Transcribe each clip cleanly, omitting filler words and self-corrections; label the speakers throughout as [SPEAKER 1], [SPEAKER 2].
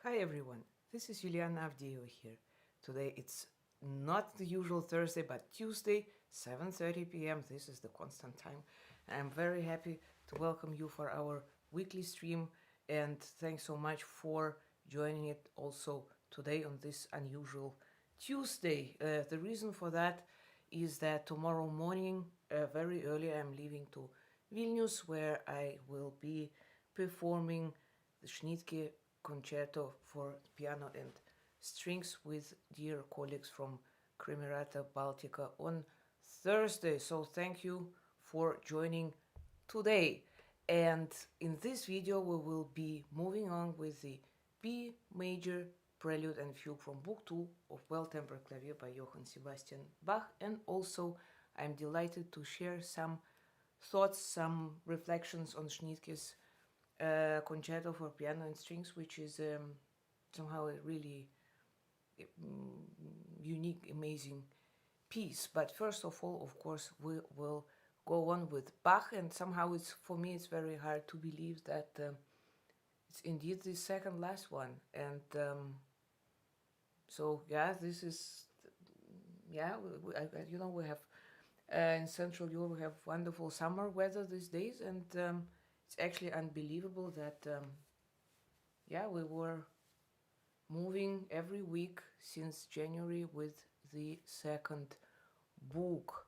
[SPEAKER 1] Hi everyone, this is Avdeeva here. Today it's not the usual Thursday but Tuesday, 7:30 p.m. This is the constant time. I'm very happy to welcome you for our weekly stream, and thanks so much for joining it also today on this unusual Tuesday. The reason for that is that tomorrow morning, very early, I'm leaving to Vilnius, where I will be performing the Schnittke Concerto for piano and strings with dear colleagues from Kremerata Baltica on Thursday. So thank you for joining today. And in this video we will be moving on with the B major Prelude and Fugue from Book 2 of Well-Tempered Clavier by Johann Sebastian Bach. And also I'm delighted to share some thoughts, some reflections on Schnittke's concerto for piano and strings, which is somehow a really unique, amazing piece. But first of all, of course, we will go on with Bach, and somehow it's, for me, it's very hard to believe that it's indeed the second last one. And so yeah, this is, yeah, you know, we have in Central Europe we have wonderful summer weather these days, and it's actually unbelievable that yeah, we were moving every week since January with the second book.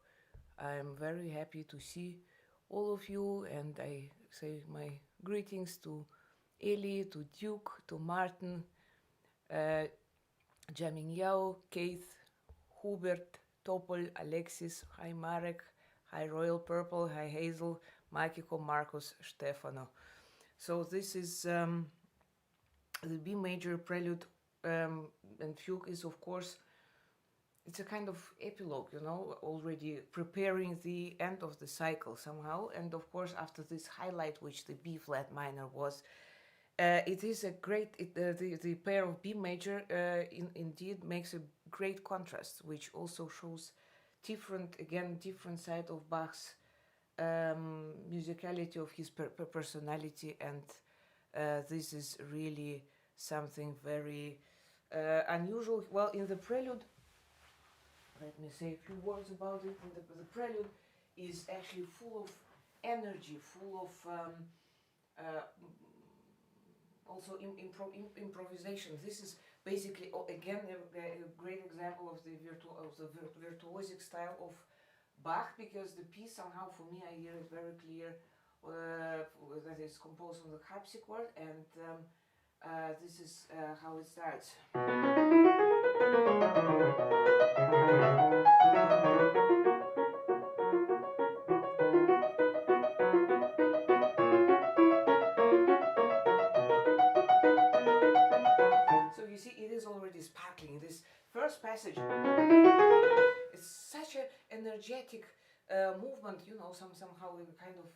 [SPEAKER 1] I'm very happy to see all of you, and I say my greetings to Eli, to Duke, to Martin, Jamin Yao, Keith, Hubert, Topol, Alexis, hi Marek, hi Royal Purple, hi Hazel, Makiko, Marcos, Stefano. So this is the B major Prelude and Fugue is, of course, it's a kind of epilogue, you know, already preparing the end of the cycle somehow. And of course, after this highlight, which the B flat minor was, it is a great, the pair of B major indeed makes a great contrast, which also shows different side of Bach's musicality, of his personality, and this is really something very unusual. Well, in the Prelude, let me say a few words about it. The Prelude is actually full of energy, full of also improvisation. This is basically again a great example of the virtuosic style of Bach, because the piece somehow, for me, I hear it very clear that is composed on the harpsichord, and this is how it starts. So you see, it is already sparkling. This first passage is such an energetic movement, you know, somehow in kind of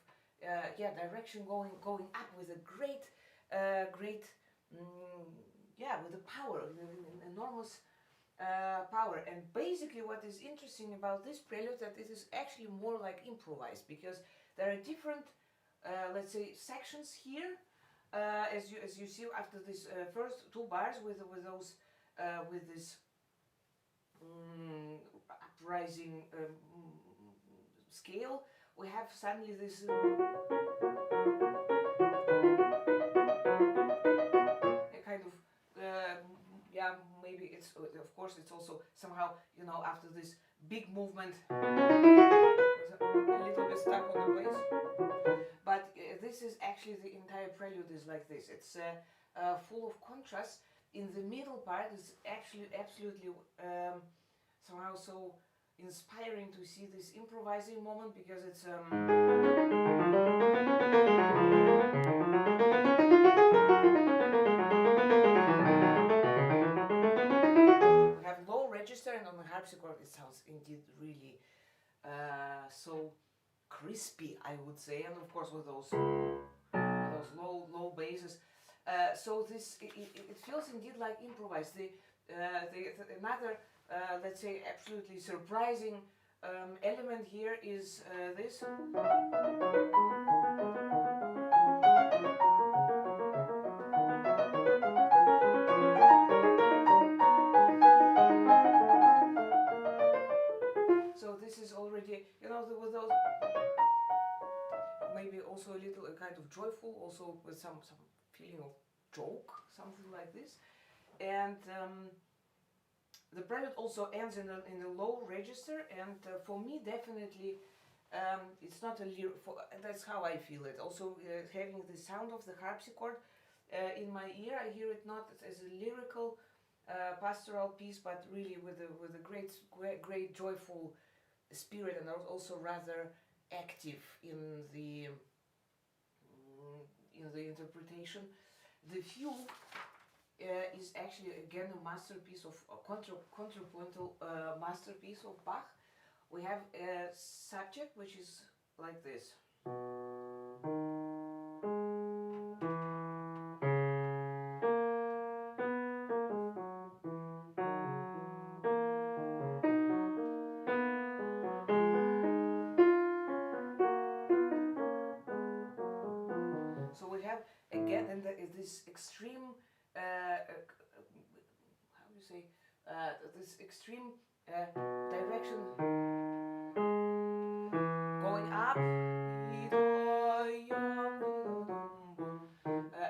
[SPEAKER 1] direction going up with a great with the power, enormous power. And basically what is interesting about this prelude, that it is actually more like improvised, because there are different let's say sections here, as you see after this first two bars with those with this uprising scale, we have suddenly this a kind of maybe it's of course it's also somehow, you know, after this big movement a little bit stuck on the place. But this is actually, the entire prelude is like this. It's full of contrast. In the middle part is actually absolutely somehow so inspiring to see this improvising moment, because it's we have low register, and on the harpsichord it sounds indeed really so crispy, I would say, and of course with those low basses. So this it feels indeed like improvised. Another let's say absolutely surprising element here is this. kind of joyful, also with some feeling of joke, something like this. And the prelude also ends in a low register, and for me definitely it's not a that's how I feel it. Also having the sound of the harpsichord in my ear, I hear it not as a lyrical pastoral piece, but really with a great joyful spirit, and also rather active in the interpretation. The fugue is actually again a masterpiece of a contrapuntal masterpiece of Bach. We have a subject which is like this. So we have again this extreme, how do you say, this extreme direction going up.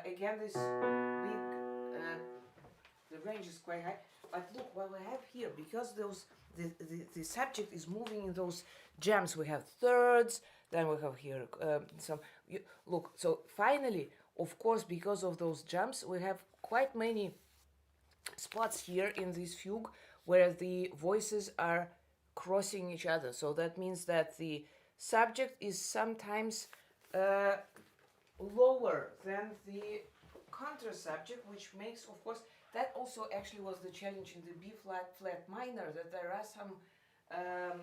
[SPEAKER 1] Again, this big, the range is quite high. But look what we have here, because the subject is moving in those jams. We have thirds, then we have here look. So finally, of course, because of those jumps, we have quite many spots here in this fugue where the voices are crossing each other. So that means that the subject is sometimes lower than the counter subject, which makes, of course, that also actually was the challenge in the B flat minor, that there are some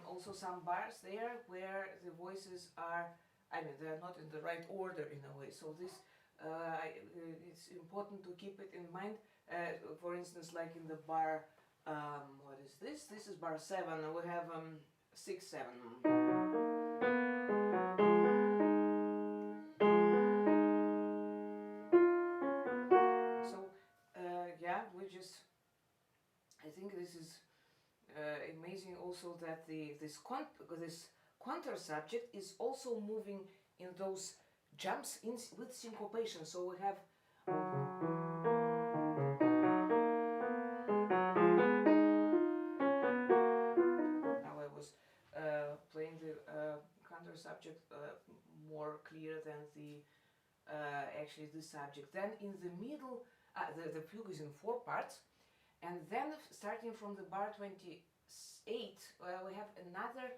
[SPEAKER 1] also some bars there where the voices are, I mean, they're not in the right order in a way. So this it's important to keep it in mind. For instance, like in the bar, what is this? This is bar 7, and we have 6, 7. So yeah, I think this is amazing also that this counter subject is also moving in those jumps with syncopation. So we have now I was playing the counter subject more clear than the actually the subject. Then in the middle, the fugue is in 4 parts, and then starting from the bar 28, we have another.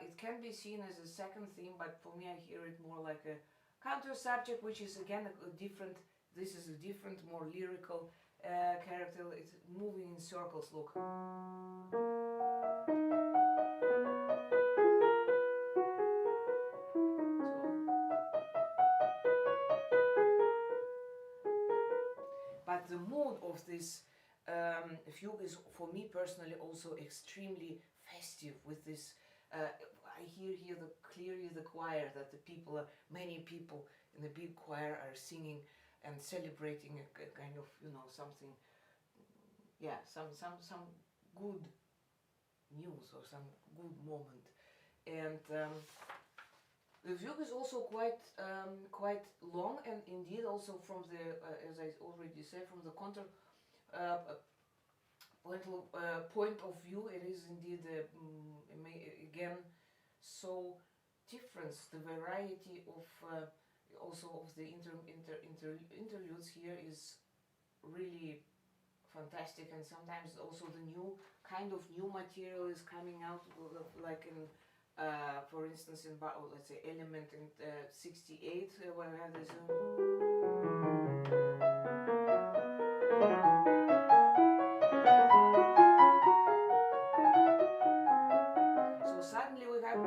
[SPEAKER 1] It can be seen as a second theme, but for me I hear it more like a counter subject, which is again a different. This is a different, more lyrical character. It's moving in circles. Look. But the mood of this fugue is, for me personally, also extremely festive. With this, I hear here clearly the choir, that many people in the big choir are singing and celebrating a kind of, something, yeah, some good news or some good moment. And the fugue is also quite long, and indeed also from the, as I already said, from the counter point of view, it is indeed again so different. The variety of also of the interludes here is really fantastic, and sometimes also the new material is coming out, like in for instance in let's say element in 68, where we have this so suddenly we have,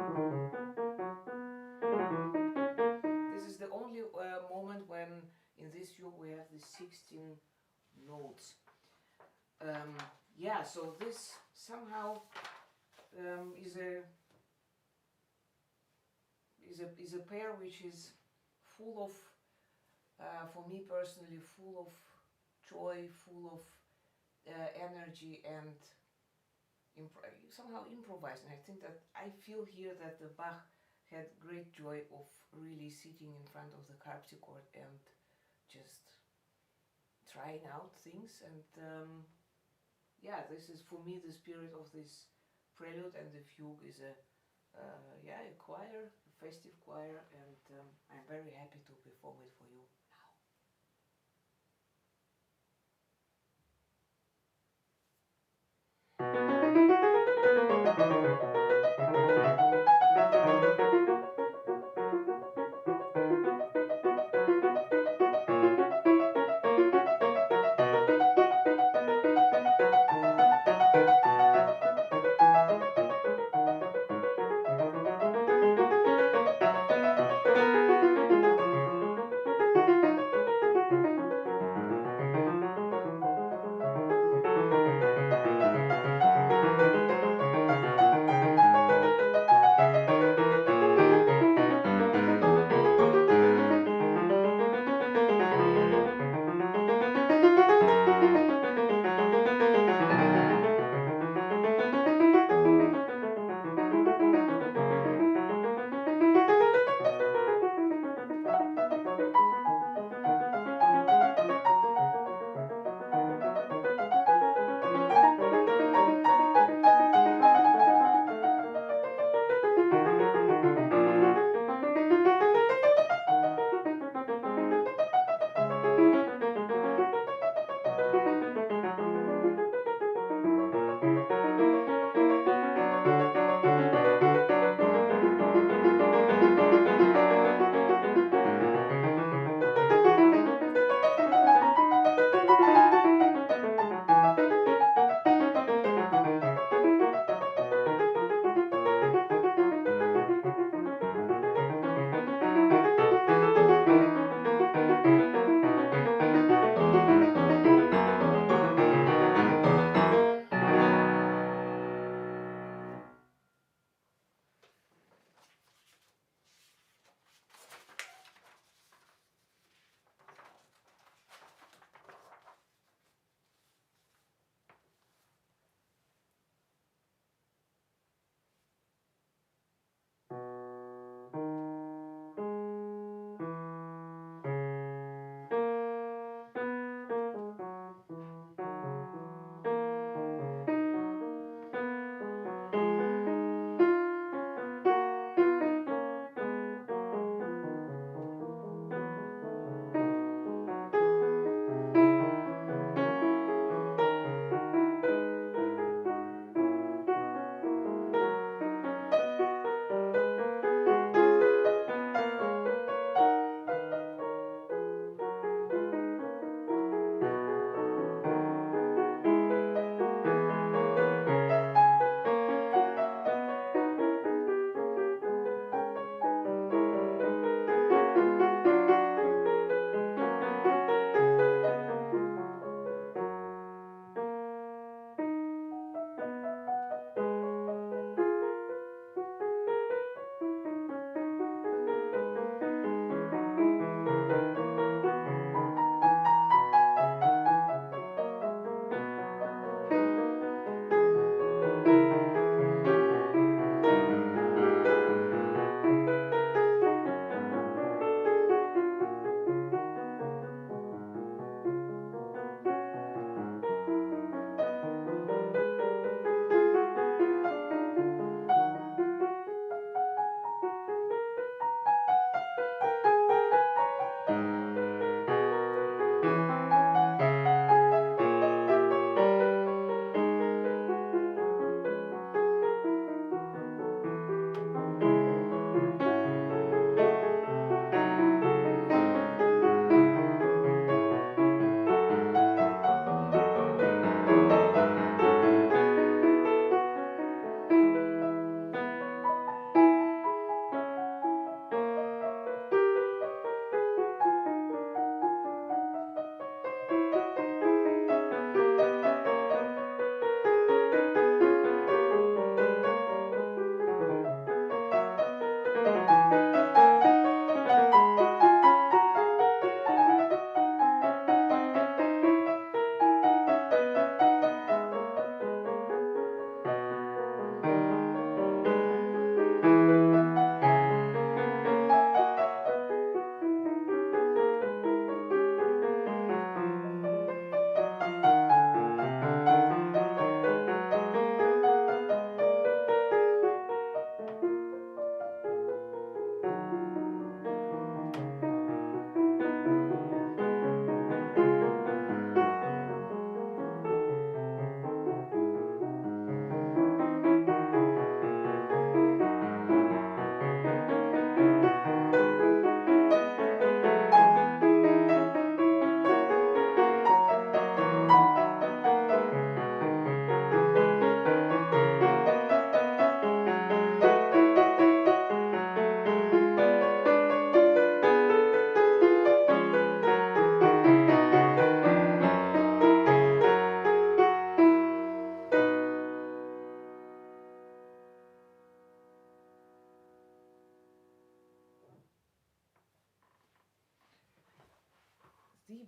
[SPEAKER 1] this is the only moment when in this fugue we have the 16 notes. Yeah, so this somehow is a pair which is full of, for me personally, full of joy, full of energy, and somehow improvised. And I think that I feel here that the Bach had great joy of really sitting in front of the harpsichord and just trying out things. And yeah, this is for me the spirit of this Prelude and the Fugue is a choir, a festive choir, and I'm very happy to perform it for you now.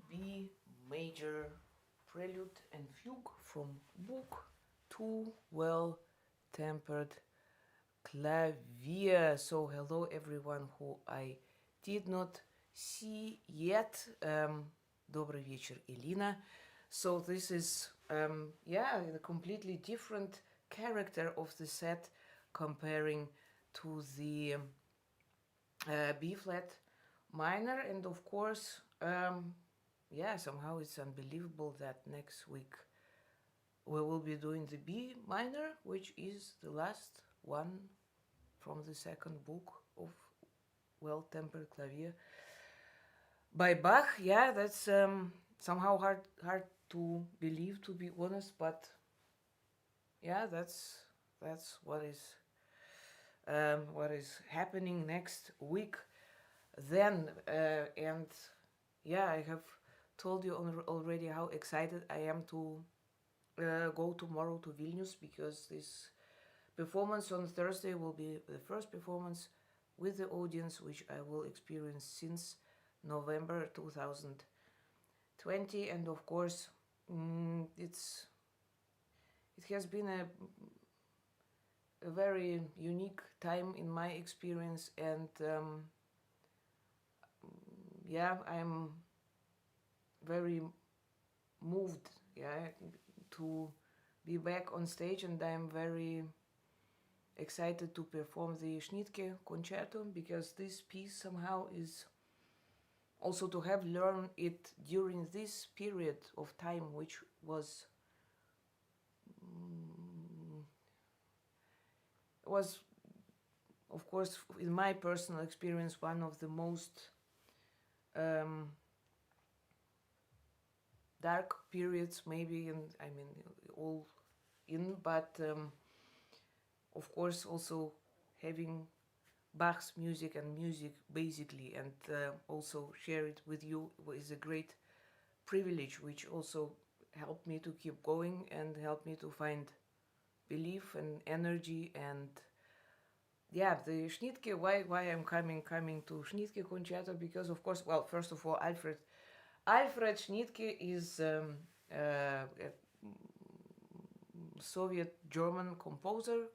[SPEAKER 1] B major Prelude and Fugue from Bach, two well-tempered Clavier. So hello everyone who I did not see yet. Добрый вечер, Elina. So this is a completely different character of the set comparing to the B flat minor, and of course somehow it's unbelievable that next week we will be doing the B minor, which is the last one from the second book of Well-Tempered Clavier by Bach. Yeah, that's somehow hard to believe, to be honest, but yeah, that's what is happening next week then. And yeah, I have told you already how excited I am to go tomorrow to Vilnius, because this performance on Thursday will be the first performance with the audience which I will experience since November 2020, and of course it has been a very unique time in my experience, and I'm very moved to be back on stage, and I'm very excited to perform the Schnittke Concerto, because this piece somehow is also to have learned it during this period of time, which was of course in my personal experience one of the most dark periods maybe, but of course also having Bach's music and music basically, and also share it with you is a great privilege, which also helped me to keep going and helped me to find belief and energy. And yeah, the Schnittke, why I'm coming to Schnittke Concerto, because of course, well, first of all, Alfred Schnittke is a Soviet German composer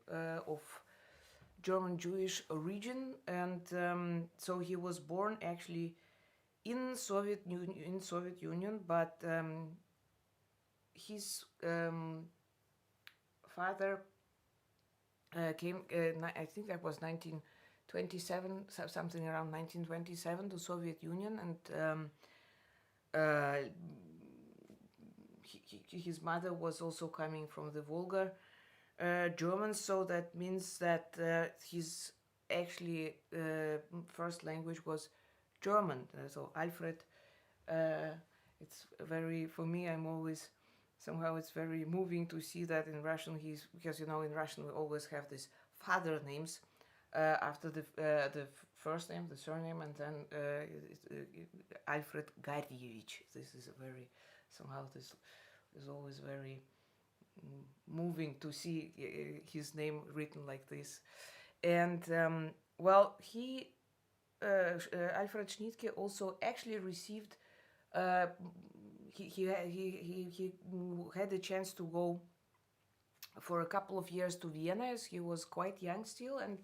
[SPEAKER 1] of German Jewish origin, and so he was born actually in Soviet Union, but his father came, I think that was 1927, something around 1927, to Soviet Union, and his mother was also coming from the Volga German, so that means that his actually first language was German. So Alfred, it's very, for me, I'm always, somehow it's very moving to see that in Russian because in Russian we always have these father names after the first name, the surname, and then Alfred Gardievich. This is a very, somehow this is always very moving to see his name written like this. And he Alfred Schnittke also actually received he had a chance to go for a couple of years to Vienna, as he was quite young still, and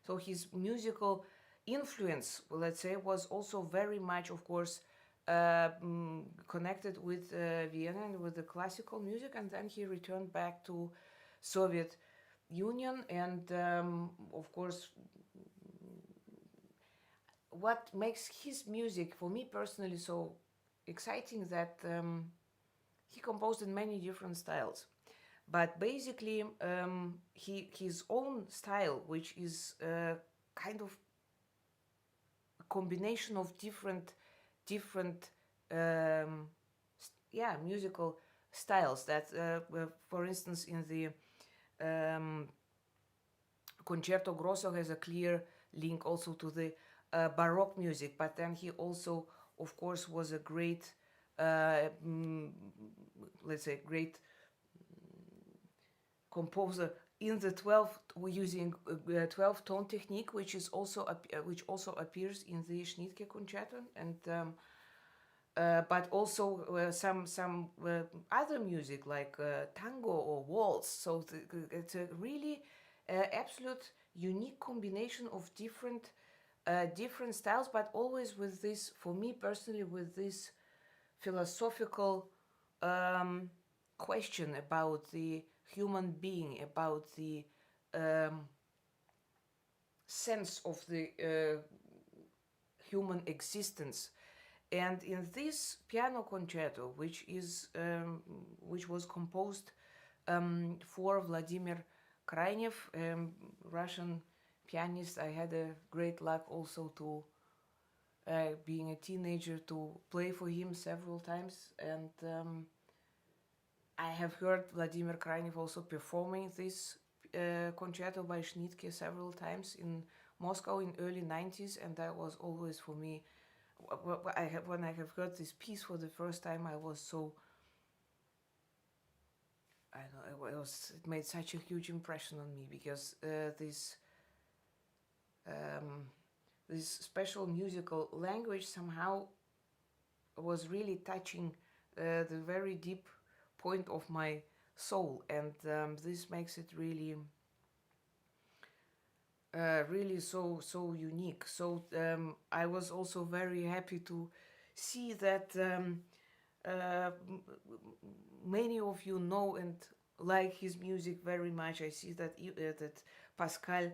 [SPEAKER 1] so his musical influence, let's say, was also very much, of course, connected with Vienna and with the classical music. And then he returned back to Soviet Union, and of course what makes his music for me personally so exciting, that he composed in many different styles, but basically his own style, which is kind of a combination of different musical styles, that for instance in the Concerto Grosso has a clear link also to the Baroque music, but then he also, of course, was a great let's say great composer in the 12, using 12-tone technique, which is also which also appears in the Schnittke Concerto. And but also some other music like tango or waltz. So it's a really absolute unique combination of different styles, but always with this, for me personally, with this philosophical question about the human being, about the um, sense of the human existence. And in this piano concerto, which was composed for Vladimir Krainev, Russian pianist, I had a great luck also to being a teenager to play for him several times, and I have heard Vladimir Krainev also performing this concerto by Schnittke several times in Moscow in early 90s, and that was always for me, when I have heard this piece for the first time, I was so, I don't know, it made such a huge impression on me, because this special musical language somehow was really touching the very deep point of my soul, and this makes it really really so unique. So I was also very happy to see that many of you know and like his music very much. I see that that Pascal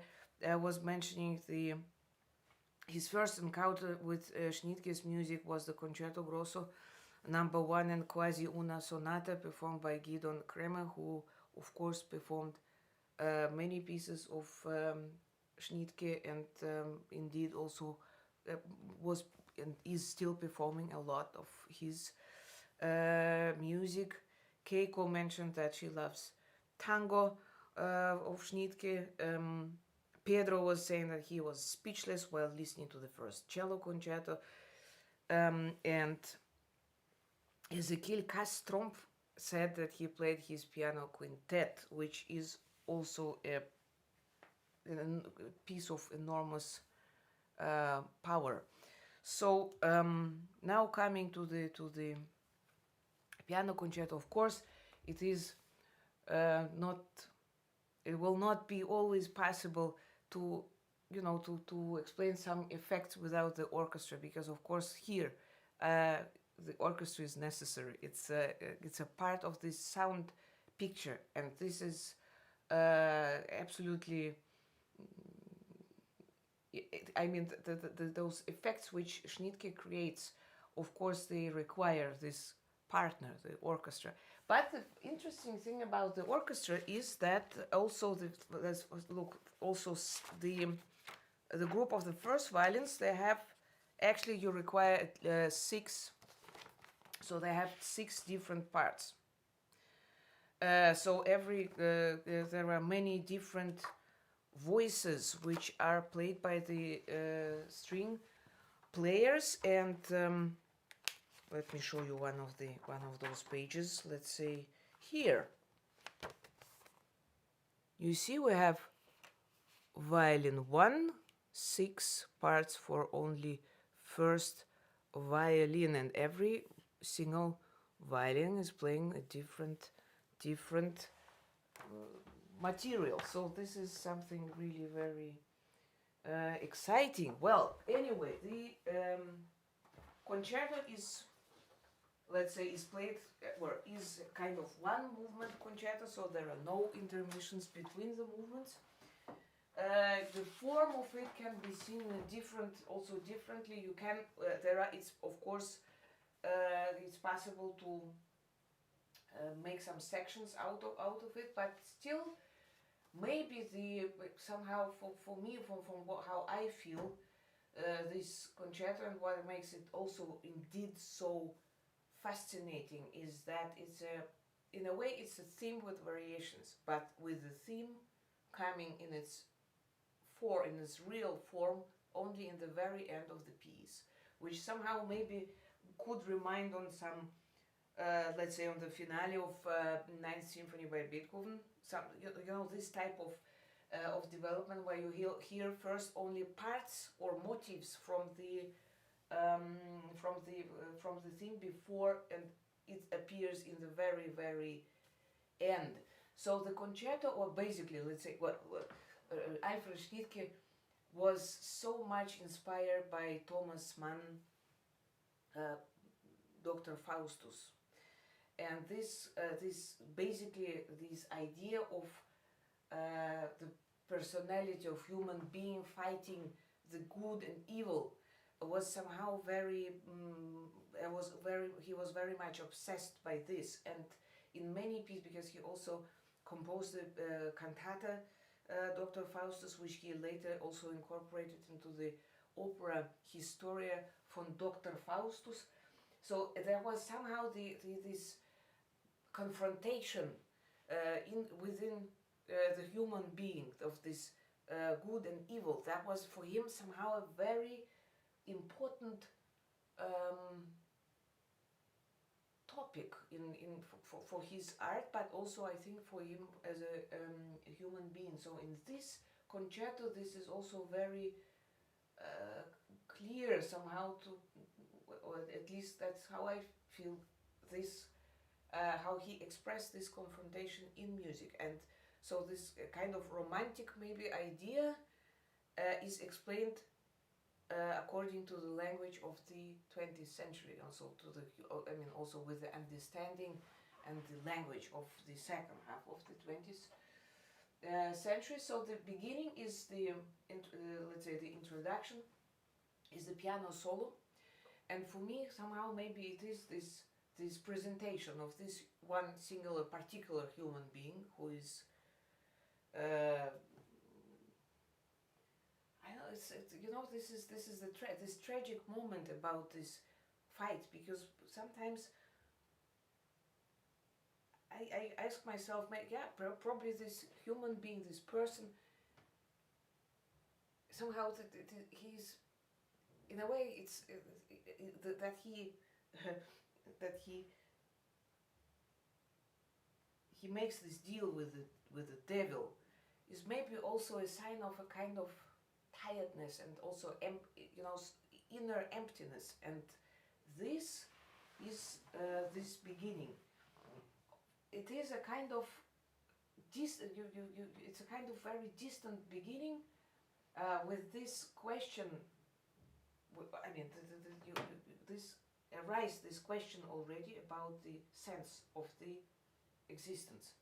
[SPEAKER 1] was mentioning his first encounter with Schnittke's music was the Concerto Grosso number 1 and Quasi una Sonata, performed by Gidon Kremer, who of course performed many pieces of Schnittke, and indeed also was and is still performing a lot of his music. Keiko mentioned that she loves tango of Schnittke. Pedro was saying that he was speechless while listening to the first cello concerto. And Ezekiel Kastromp said that he played his piano quintet, which is also a piece of enormous power. So now coming to the piano concerto, of course, it is not. It will not be always possible to, to explain some effects without the orchestra, because of course here the orchestra is necessary. It's a part of this sound picture, and this is absolutely. I mean, those effects which Schnittke creates, of course, they require this partner, the orchestra. But the interesting thing about the orchestra is that also let's look also the group of the first violins. They have actually you require 6. So they have 6 different parts. So there are many different voices which are played by the string players, and let me show you one of those pages. Let's say here you see we have violin 1, 6 parts for only first violin, and every single violin is playing a different material. So this is something really very exciting. Well, anyway, the concerto is, let's say, is played, or is kind of one movement concerto, so there are no intermissions between the movements. The form of it can be seen differently. You can it's of course it's possible to make some sections out of it, but still maybe somehow for me, from how I feel this concerto, and what makes it also indeed so fascinating, is that in a way it's a theme with variations, but with the theme coming in its real form only in the very end of the piece, which somehow maybe could remind on some let's say on the finale of Ninth Symphony by Beethoven, some this type of development where you hear first only parts or motifs from the from the theme before, and it appears in the very, very end. So the concerto, or basically, let's say, Alfred Schnittke was so much inspired by Thomas Mann, Dr. Faustus, and this basically this idea of the personality of human being fighting the good and evil was somehow very he was very much obsessed by this, and in many pieces, because he also composed the cantata Dr. Faustus, which he later also incorporated into the opera Historia von Dr. Faustus. So there was somehow this confrontation within the human being of this good and evil. That was for him somehow a very important topic for his art, but also I think for him as a human being. So in this concerto, this is also very clear somehow to, or at least that's how I feel this, how he expressed this confrontation in music. And so this kind of romantic maybe idea is explained according to the language of the 20th century, also to the, I mean, also with the understanding and the language of the second half of the 20th century. So the beginning is the, let's say, the introduction is the piano solo, and for me somehow maybe it is this presentation of this one singular particular human being who is I know it's you know, this is this tragic moment about this fight, because sometimes I ask myself, yeah, probably this human being, this person, somehow he's, in a way, it's that he that he makes this deal with the devil is maybe also a sign of a kind of tiredness and also you know, inner emptiness, and this is this beginning. It is a kind of it's a kind of very distant beginning with this question. I mean, this arise this question already about the sense of the existence.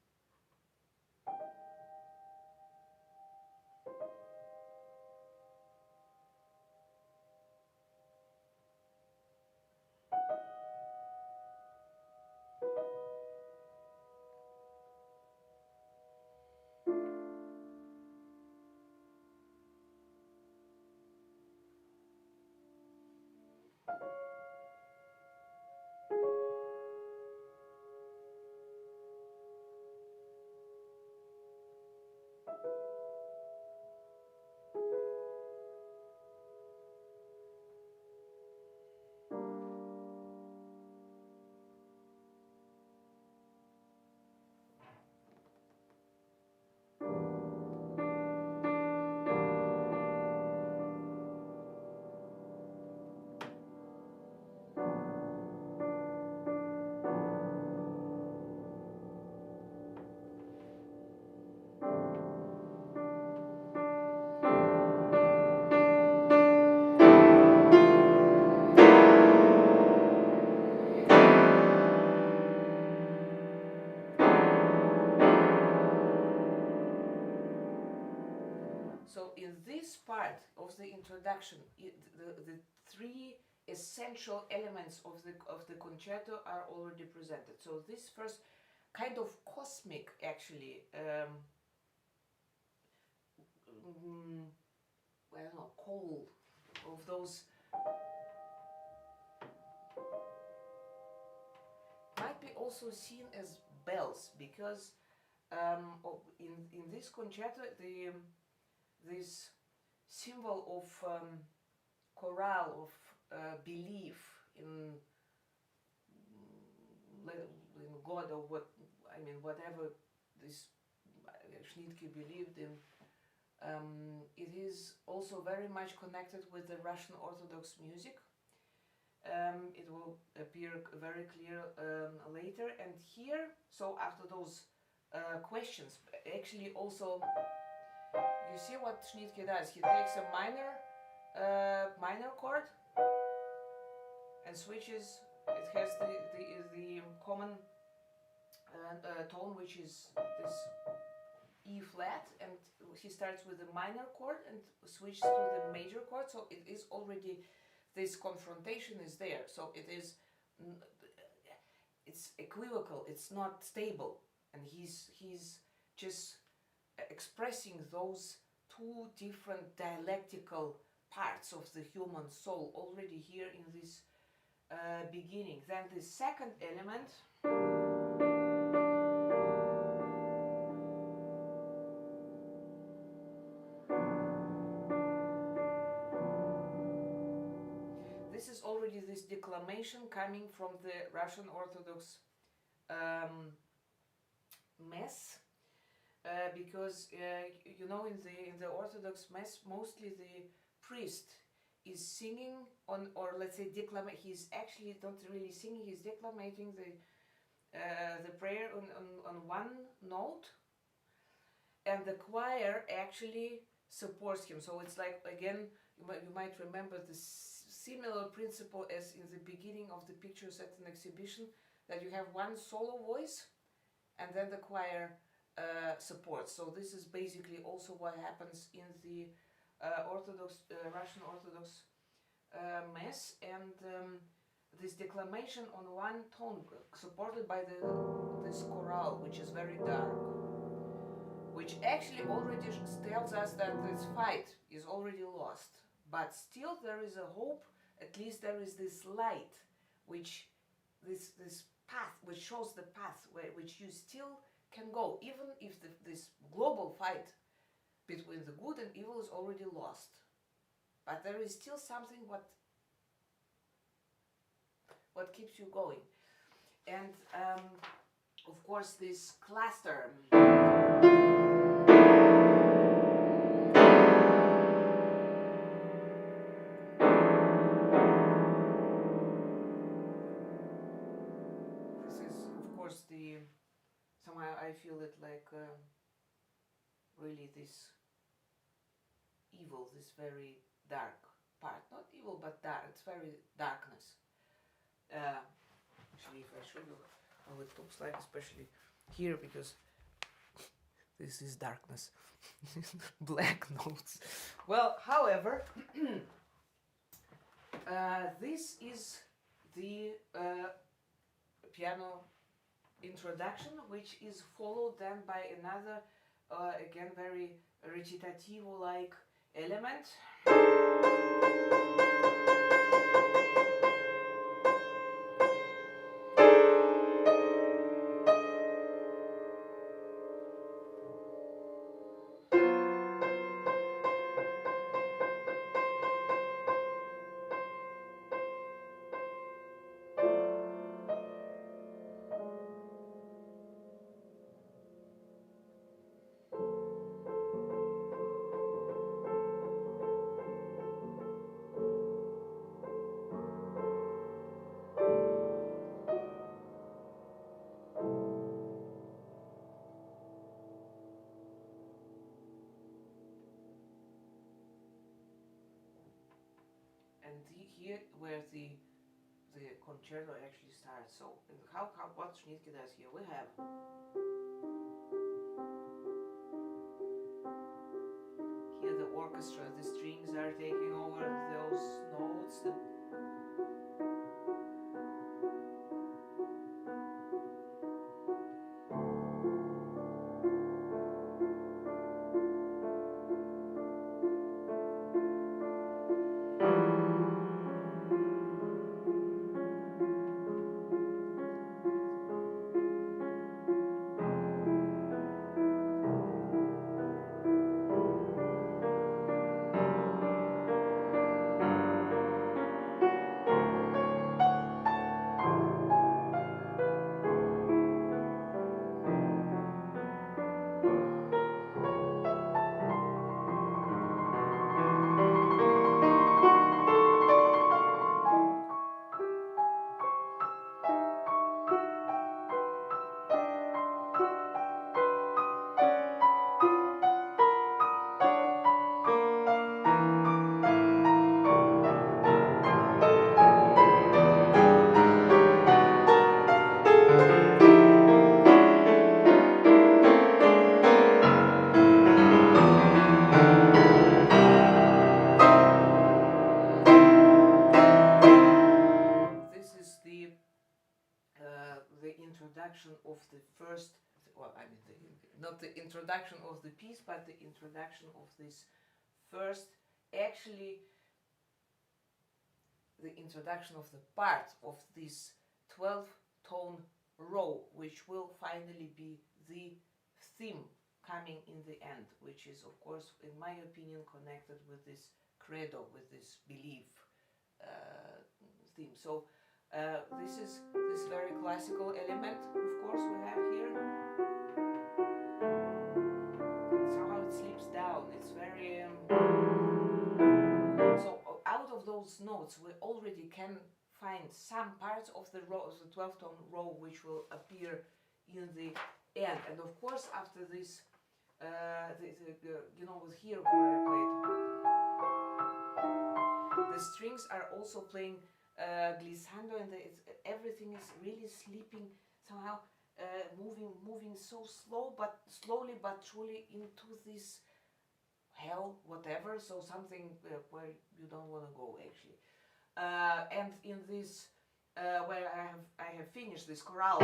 [SPEAKER 1] So in this part of the introduction, the three essential elements of the concerto are already presented. So this first kind of cosmic, actually, I don't know, call of those might be also seen as bells, because in this concerto this symbol of chorale, of belief in God, or what, I mean, whatever this Schnittke believed in, it is also very much connected with the Russian Orthodox music, It will appear very clear later. And here, so after those questions, actually also, you see what Schnittke does. He takes a minor chord and switches. It has the common tone, which is this E flat, and he starts with the minor chord and switches to the major chord. So it is already, this confrontation is there. So it's equivocal. It's not stable, and he's just expressing those two different dialectical parts of the human soul already here in this beginning. Then the second element, this is already this declamation coming from the Russian Orthodox Mass, because you know, in the Orthodox Mass, mostly the priest is singing on, or let's say he's actually not really singing, he's declamating the prayer on one note, and the choir actually supports him. So it's like, again, you might remember the similar principle as in the beginning of the pictures at an exhibition, that you have one solo voice and then the choir supports. So this is basically also what happens in the Russian Orthodox Mass, and this declamation on one tone, supported by this chorale, which is very dark, which actually already tells us that this fight is already lost. But still there is a hope, at least there is this light, which this path, which shows the path which you still can go, even if this global fight between the good and evil is already lost. But there is still something what keeps you going. And of course this cluster, this is of course somehow I feel it like really this evil, this very dark part, not evil but dark, it's very darkness. Actually, if I show you how it looks like, especially here, because this is darkness, black notes. Well, however, this is the piano introduction, which is followed then by another, again, very recitativo-like element. And here where the concerto actually starts. So what Schnittke does here, we have here the orchestra, the strings are taking over those notes. introduction of the first, well, I mean, not the introduction of the piece, but the introduction of this first, actually, the introduction of the part of this 12-tone row, which will finally be the theme coming in the end, which is, of course, in my opinion, connected with this credo, with this belief theme. So this is this very classical element, of course, we have here. Somehow it slips down. It's very so out of those notes we already can find some parts of the row, the 12-tone row, which will appear in the end. And of course, after this, you know, with here where I played, the strings are also playing glissando, and everything is really sleeping somehow, moving so slowly but surely into this hell, whatever. So something where you don't want to go actually. And in this, where I have finished this chorale,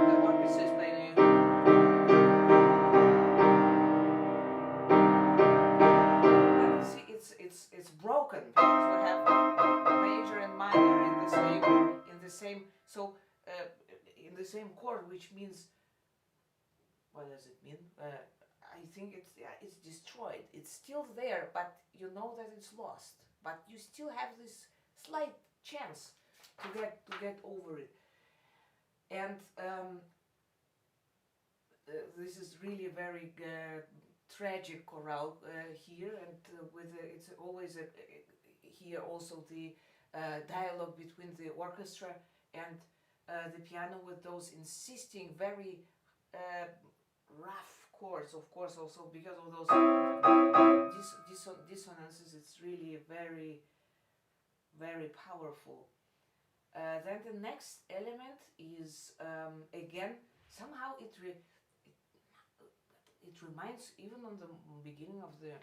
[SPEAKER 1] the orchestra is playing. And see, it's broken because we have major and minor in the same. So in the same chord, which means, what does it mean? I think it's destroyed. It's still there, but you know that it's lost. But you still have this slight chance to get over it. And this is really a very tragic chorale here, and it's always here also the dialogue between the orchestra and the piano, with those insisting very rough chords, of course, also because of those dissonances. It's really very, very powerful. Then the next element is again, somehow it reminds, even on the beginning of the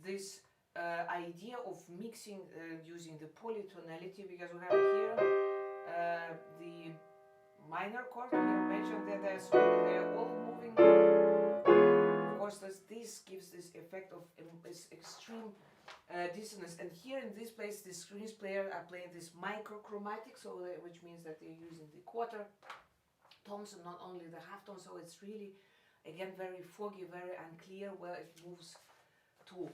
[SPEAKER 1] this idea of mixing using the polytonality, because we have here the minor chord, we have mentioned that they're all moving. Of course, this gives this effect of this extreme dissonance. And here in this place, the strings player are playing this microchromatic, so which means that they're using the quarter tones and not only the half tones. So it's really, again, very foggy, very unclear where it moves to.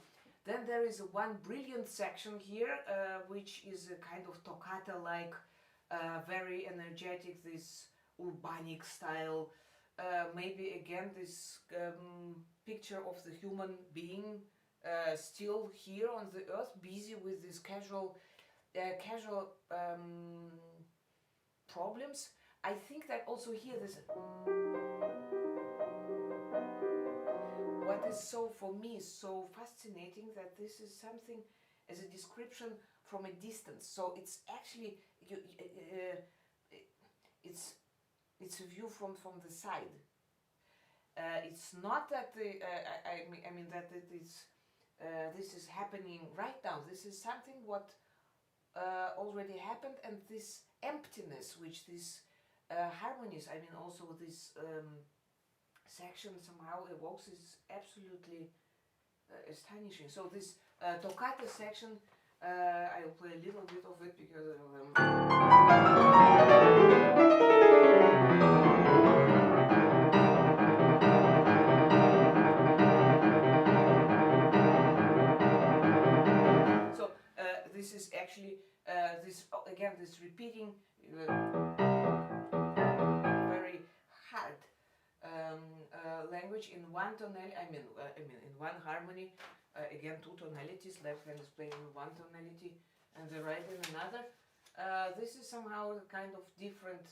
[SPEAKER 1] Then there is one brilliant section here, which is a kind of toccata-like, very energetic, this urbanic style. Maybe again this picture of the human being still here on the earth, busy with these casual problems. I think that also here this. What is so, for me, so fascinating, that this is something as a description from a distance. So it's actually it's a view from the side. It's not that I mean that this is happening right now. This is something what already happened, and this emptiness which this harmonies, I mean also this section somehow evokes, is absolutely astonishing. So this toccata section, I will play a little bit of it because so this is actually this again have this repeating, very hard language in one tonality. I mean, in one harmony. Again, two tonalities. Left hand is playing in one tonality, and the right in another. This is somehow a kind of different,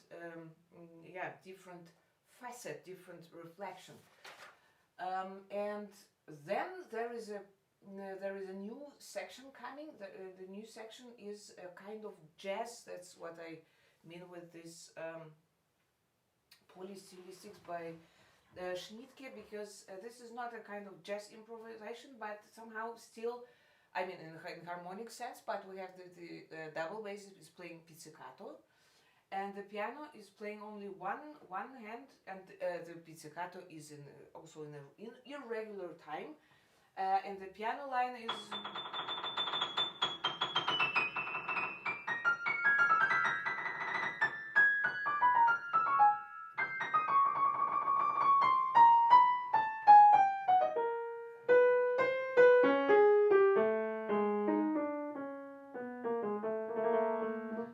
[SPEAKER 1] different facet, different reflection. And then there is a new section coming. The new section is a kind of jazz. That's what I mean with this polystylistics by Schnittke, because this is not a kind of jazz improvisation, but somehow still, I mean, in harmonic sense, but we have the double bass is playing pizzicato, and the piano is playing only one hand, and the pizzicato is also in an irregular time, and the piano line is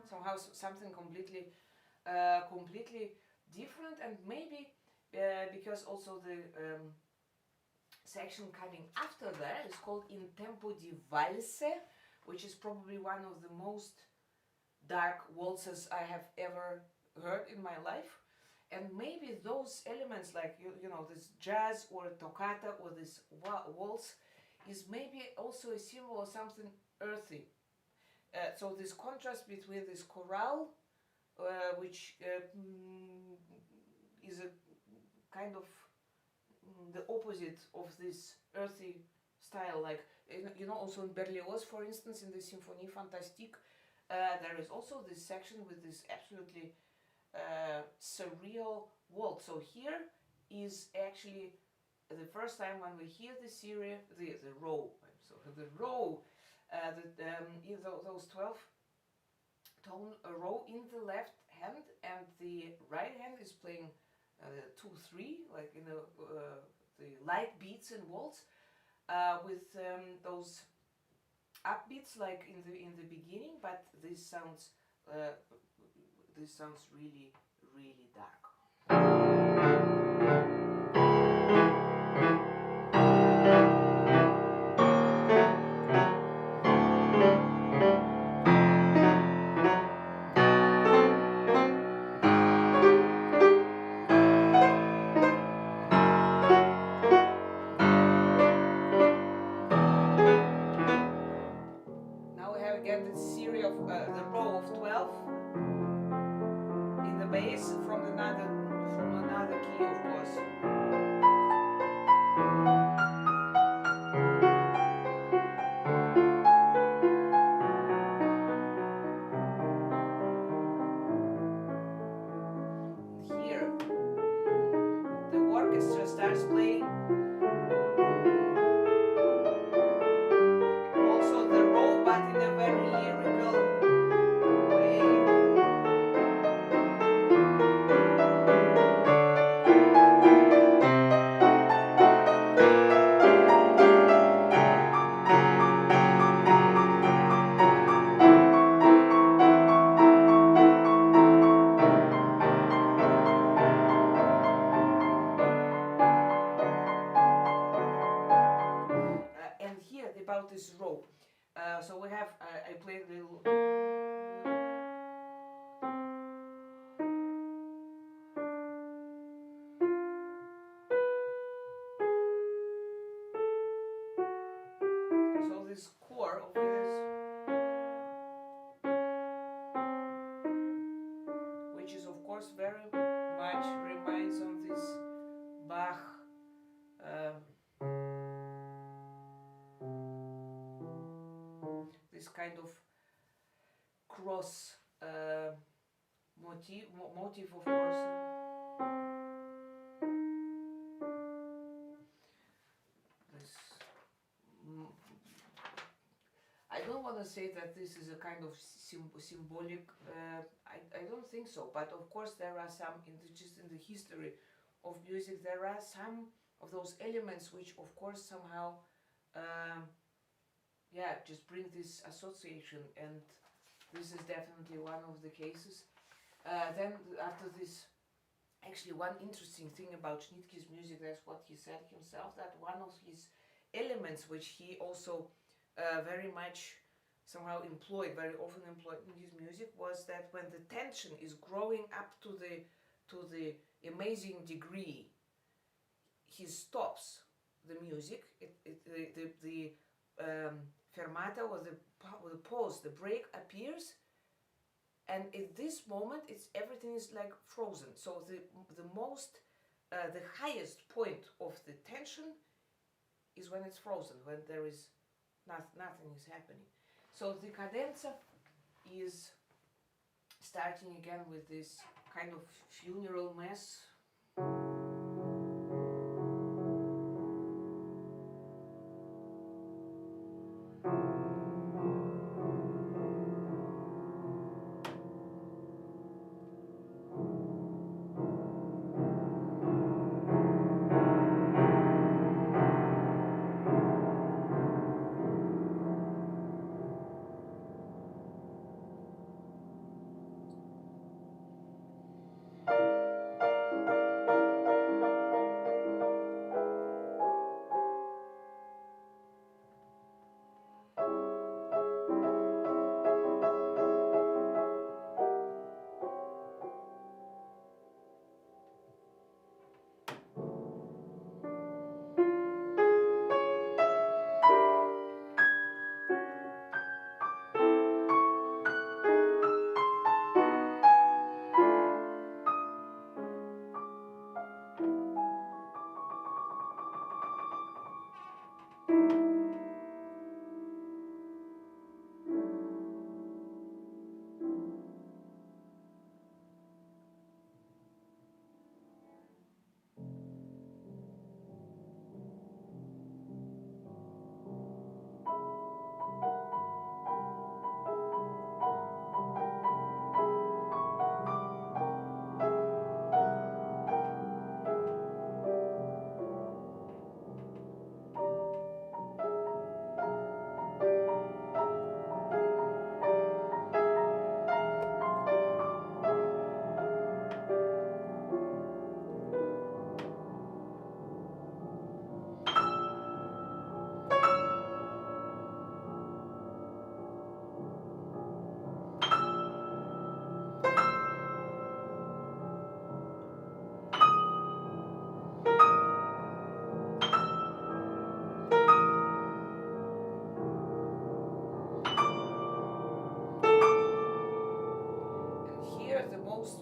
[SPEAKER 1] somehow something completely different, and maybe because also the section coming after that is called In Tempo di Valse, which is probably one of the most dark waltzes I have ever heard in my life. And maybe those elements, like you know, this jazz or toccata or this waltz, is maybe also a symbol of something earthy. So this contrast between this chorale, which is a kind of the opposite of this earthy style, like you know, also in Berlioz, for instance, in the Symphonie Fantastique, there is also this section with this absolutely surreal waltz. So here is actually the first time when we hear the series, the row. So the row, those 12 tone row in the left hand, and the right hand is playing 2/3, like in the light beats and waltz, with those upbeats like in the beginning, but this sounds really dark. Now we have again the series of the row of 12 in the bass from another key, of course. Here the orchestra starts playing also the row, but in a very lyrical way. And here about this row, so we have I played a little. So this core of this, which is of course very much reminds of this Bach this kind of cross motif, of course. This, I don't want to say that this is a kind of symbolic. I don't think so. But of course, there are some just in the history of music. There are some of those elements which, of course, somehow, just bring this association, and this is definitely one of the cases. Then after this, actually one interesting thing about Schnittke's music, that's what he said himself, that one of his elements which he also very much somehow employed, very often employed in his music, was that when the tension is growing up to the amazing degree, he stops the music, the fermata or the pause, the break appears, and at this moment everything is like frozen. So the highest point of the tension is when it's frozen, when there is nothing is happening. So the cadenza is starting again with this kind of funeral mass.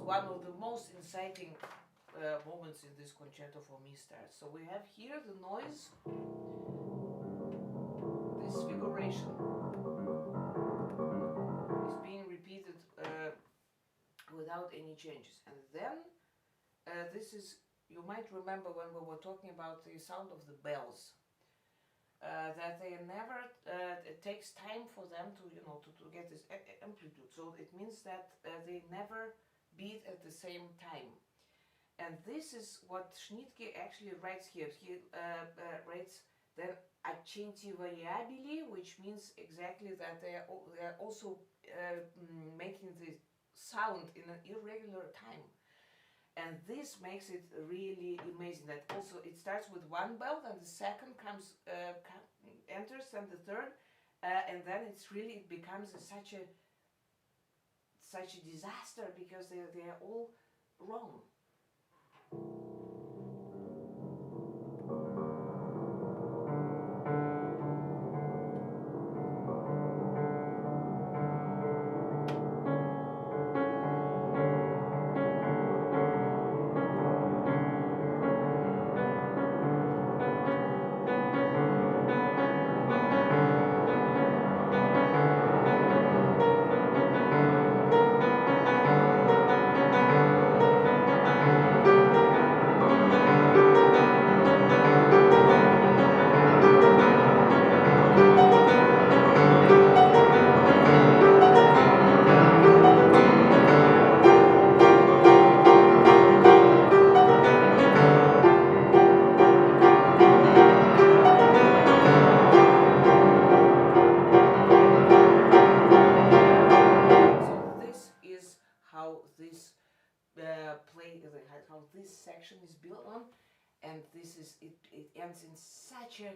[SPEAKER 1] One of the most inciting moments in this concerto for me starts. So we have here the noise, this figuration is being repeated without any changes. And then this is, you might remember when we were talking about the sound of the bells, that they never, it takes time for them to, to get this amplitude. So it means that they never beat at the same time. And this is what Schnittke actually writes here. He writes then accenti variabili, which means exactly that they are also making the sound in an irregular time. And this makes it really amazing that also it starts with one bell, then the second enters, and the third, and then it becomes such a disaster because they are all wrong. play how this section is built on, and this is it ends in such a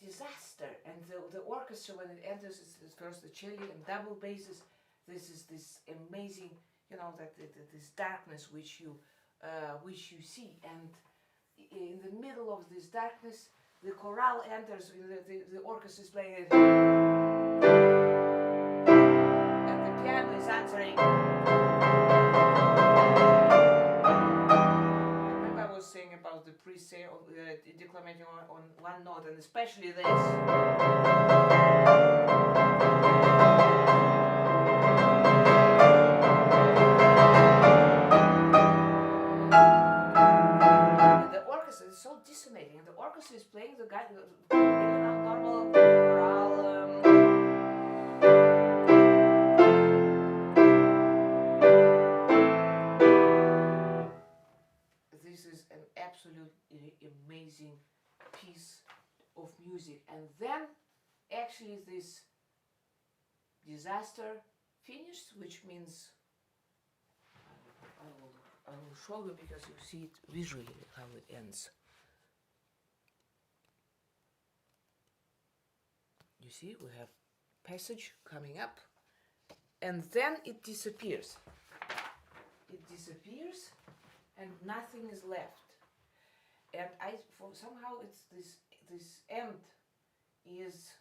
[SPEAKER 1] disaster. And the orchestra, when it enters, is first the cello and double basses. This is this amazing, that this darkness which you see, and in the middle of this darkness, the chorale enters. The orchestra is playing it, and the piano is answering. Remember, I was saying about the priest declaiming on one note, and especially this. It's so dissonant. The orchestra is playing the guy, normal chorale. This is an absolutely amazing piece of music. And then, actually, this disaster finished, which means I will show you because you see it visually how it ends. You see, we have passage coming up, and then it disappears. It disappears, and nothing is left. And somehow it's this end is,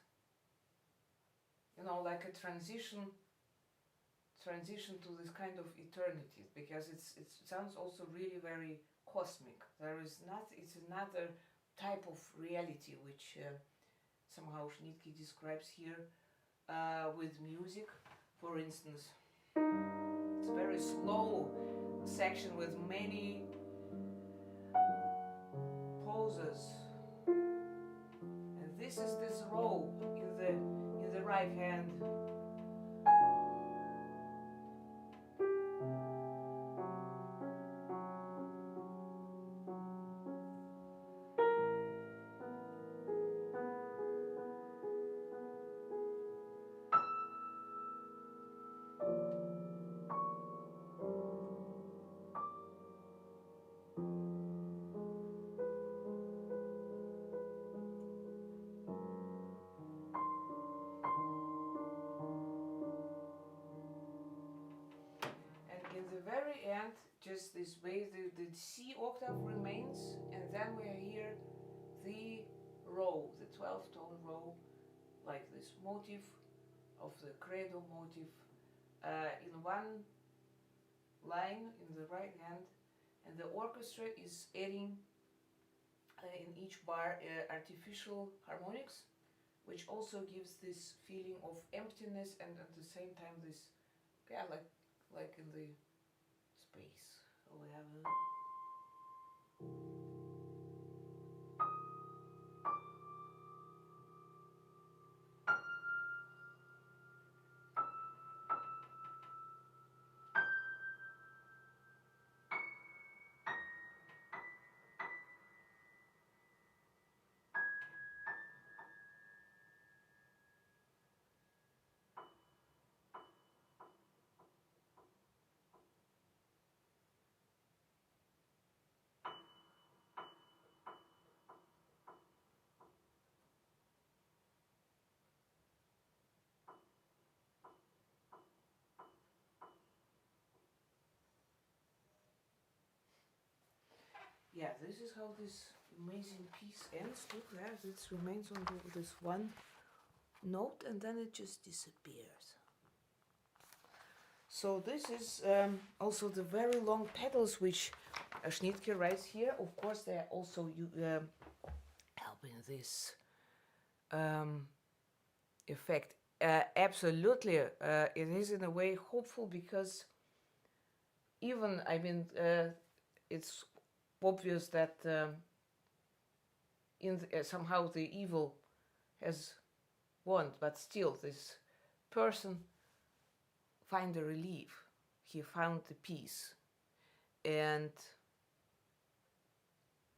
[SPEAKER 1] like a transition to this kind of eternity, because it sounds also really very cosmic. It's another type of reality which somehow Schnittke describes here with music. For instance, it's a very slow section with many pauses, and this is this row in the right hand. Very end, just this way, the C octave remains, and then we hear the row, the 12-tone row, like this motif of the credo motif in one line in the right hand, and the orchestra is adding in each bar artificial harmonics, which also gives this feeling of emptiness, and at the same time this, like in the space. So we have yeah, this is how this amazing piece ends. Look there, it remains on this one note, and then it just disappears. So this is also the very long pedals which Schnittke writes here. Of course, they are also helping this effect. Absolutely, it is in a way hopeful, because even, it's obvious that somehow the evil has won, but still this person find a relief. He found the peace, and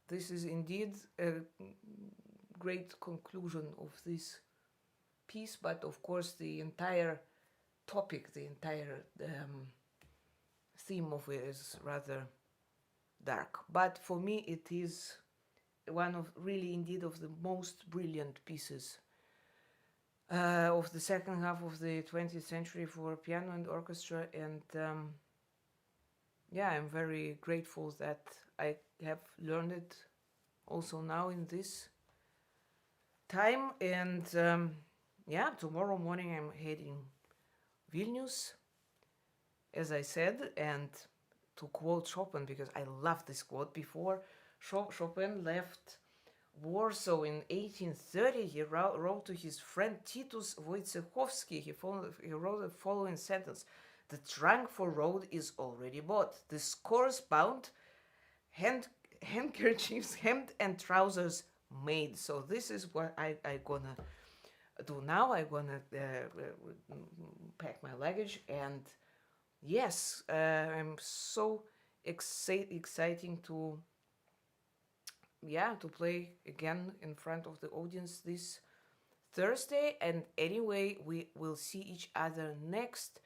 [SPEAKER 1] this is indeed a great conclusion of this piece. But of course, the entire topic, the entire theme of it is rather dark, but for me it is one of really indeed of the most brilliant pieces of the second half of the 20th century for piano and orchestra. And yeah, I'm very grateful that I have learned it also now in this time. And yeah, tomorrow morning I'm heading Vilnius, as I said, and to quote Chopin, because I love this quote. Before Chopin left Warsaw in 1830, he wrote to his friend Titus Wojciechowski, he wrote the following sentence: "The trunk for road is already bought. The scores bound, handkerchiefs hemmed, and trousers made." So this is what I gonna do now. I gonna pack my luggage, and yes, I'm so exciting to play again in front of the audience this Thursday. And anyway, we will see each other next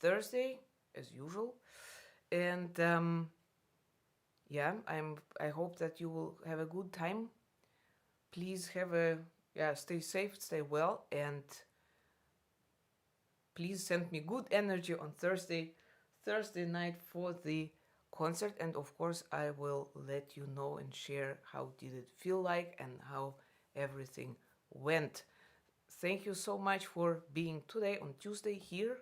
[SPEAKER 1] Thursday as usual. And I hope that you will have a good time. Please stay safe, stay well, and please send me good energy on Thursday night for the concert. And of course I will let you know and share how did it feel like and how everything went. Thank you so much for being today on Tuesday here,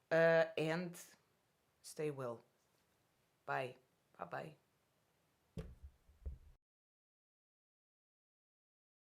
[SPEAKER 1] and stay well. Bye. Bye-bye.